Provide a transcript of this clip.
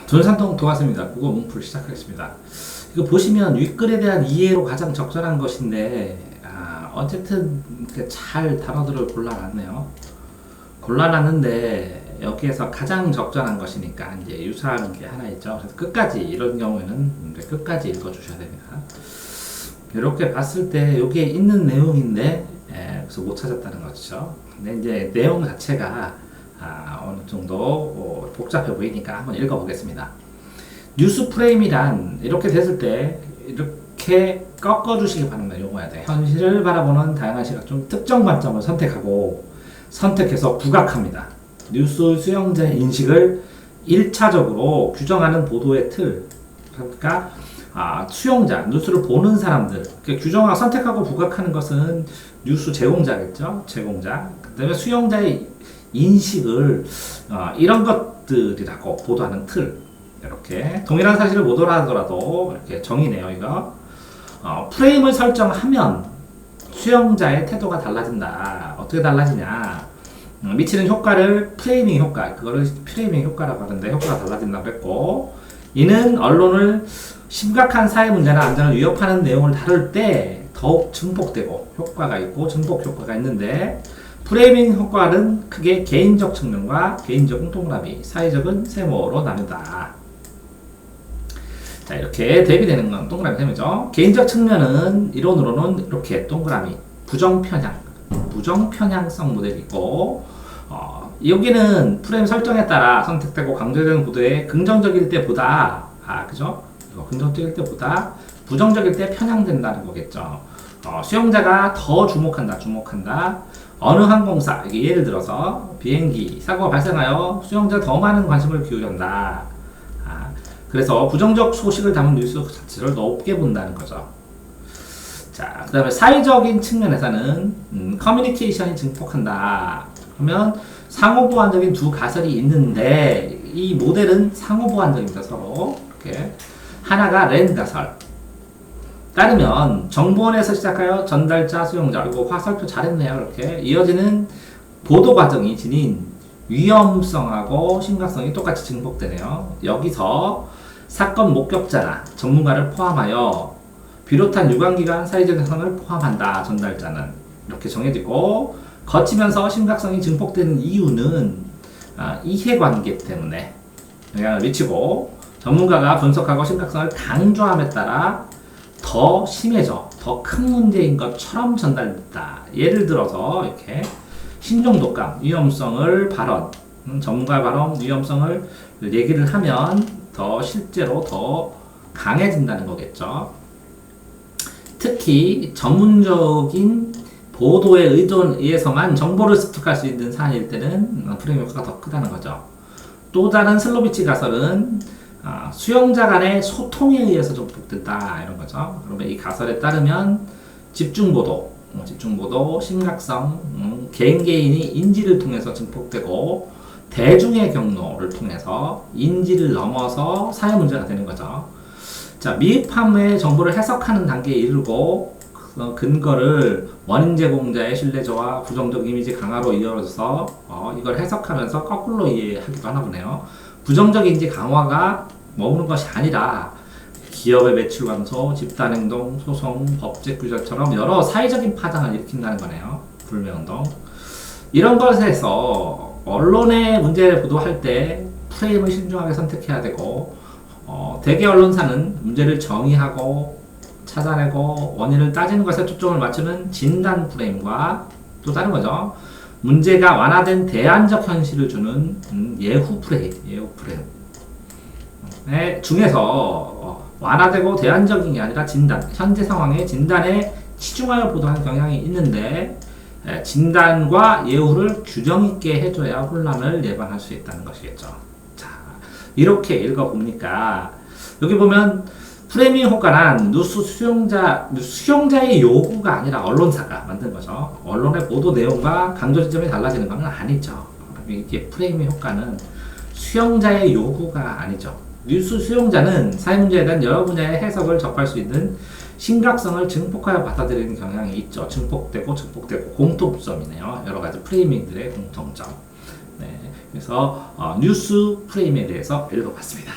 전산동 도왔습니다. 국어 문풀 시작하겠습니다. 이거 보시면 윗글에 대한 이해로 가장 적절한 것인데, 어쨌든 잘 단어들을 골라놨네요. 골라놨는데 여기에서 가장 적절한 것이니까 이제 유사하는 게 하나 있죠. 그래서 끝까지 이런 경우에는 끝까지 읽어주셔야 됩니다. 이렇게 봤을 때 여기에 있는 내용인데, 그래서 못 찾았다는 거죠. 근데 이제 내용 자체가 어느 정도 복잡해 보이니까 한번 읽어보겠습니다. 뉴스 프레임이란 이렇게 됐을 때 이렇게 꺾어주시기 바랍니다. 요거야 돼. 현실을 바라보는 다양한 시각 중 특정 관점을 선택해서 부각합니다. 뉴스 수용자의 인식을 1차적으로 규정하는 보도의 틀. 그러니까 수용자, 뉴스를 보는 사람들, 규정하고 선택하고 부각하는 것은 뉴스 제공자겠죠. 제공자. 그 다음에 수용자의 인식을 이런 것들이라고 보도하는 틀. 이렇게 동일한 사실을 보도하더라도 이렇게 정의네요. 이거 프레임을 설정하면 수용자의 태도가 달라진다. 어떻게 달라지냐? 미치는 효과를 프레이밍 효과, 그거를 프레이밍 효과라고 하는데 효과가 달라진다고 했고, 이는 언론을 심각한 사회 문제나 안전을 위협하는 내용을 다룰 때 더욱 증폭되고 효과가 있고 증폭 효과가 있는데, 프레이밍 효과는 크게 개인적 측면과 개인적인 동그라미, 사회적인 세모로 나눈다. 자, 이렇게 대비되는 건 동그라미 세모죠. 개인적 측면은 이론으로는 이렇게 동그라미, 부정편향성 모델이고, 여기는 프레임 설정에 따라 선택되고 강조되는 보도에 긍정적일 때보다, 그죠? 긍정적일 때보다 부정적일 때 편향된다는 거겠죠. 수용자가 더 주목한다. 어느 항공사, 이게 예를 들어서 비행기 사고가 발생하여 수용자 더 많은 관심을 기울인다. 그래서 부정적 소식을 담은 뉴스 자체를 높게 본다는 거죠. 자, 그 다음에 사회적인 측면에서는 커뮤니케이션이 증폭한다. 그러면 상호보완적인 두 가설이 있는데, 이 모델은 상호보완적입니다. 서로 이렇게 하나가 렌 가설. 따르면 정보원에서 시작하여 전달자, 수용자, 그리고 화살표 잘했네요. 이렇게 이어지는 보도 과정이 지닌 위험성하고 심각성이 똑같이 증폭되네요. 여기서 사건 목격자나 전문가를 포함하여 비롯한 유관기관, 사회적 선을 포함한다. 전달자는 이렇게 정해지고, 거치면서 심각성이 증폭되는 이유는 이해관계 때문에 영향을 미치고, 전문가가 분석하고 심각성을 강조함에 따라 더 심해져, 더 큰 문제인 것처럼 전달된다. 예를 들어서 이렇게 신종독감, 위험성을 발언, 전문가 발언, 위험성을 얘기를 하면 실제로 더 강해진다는 거겠죠. 특히 전문적인 보도의 의도에 의해서만 정보를 습득할 수 있는 사안일 때는 프레임 효과가 더 크다는 거죠. 또 다른 슬로비치 가설은 수용자 간의 소통에 의해서 증폭된다, 이런 거죠. 그러면 이 가설에 따르면 집중보도, 심각성, 개인이 인지를 통해서 증폭되고, 대중의 경로를 통해서 인지를 넘어서 사회 문제가 되는 거죠. 자, 미흡함의 정보를 해석하는 단계에 이르고, 근거를 원인 제공자의 신뢰도와 부정적 이미지 강화로 이어져서 이걸 해석하면서 거꾸로 이해하기도 하나 보네요. 부정적 인지 강화가 머무는 것이 아니라 기업의 매출 감소, 집단행동, 소송, 법제 규제처럼 여러 사회적인 파장을 일으킨다는 거네요. 불매운동. 이런 것에서 언론의 문제를 보도할 때 프레임을 신중하게 선택해야 되고, 대개 언론사는 문제를 정의하고 찾아내고 원인을 따지는 것에 초점을 맞추는 진단 프레임과, 또 다른 거죠. 문제가 완화된 대안적 현실을 주는 예후 프레임. 중에서 완화되고 대안적인 게 아니라 진단, 현재 상황의 진단에 치중하여 보도하는 경향이 있는데, 진단과 예후를 균형 있게 해줘야 혼란을 예방할 수 있다는 것이겠죠. 자, 이렇게 읽어보니까 여기 보면 프레이밍 효과란 뉴스 수용자의 요구가 아니라 언론사가 만든 거죠. 언론의 보도 내용과 강조 지점이 달라지는 건 아니죠. 이게 프레이밍 효과는 수용자의 요구가 아니죠. 뉴스 수용자는 사회 문제에 대한 여러 분야의 해석을 접할 수 있는 심각성을 증폭하여 받아들이는 경향이 있죠. 증폭되고 공통점이네요. 여러 가지 프레이밍들의 공통점. 네, 그래서 뉴스 프레임에 대해서 읽어봤습니다.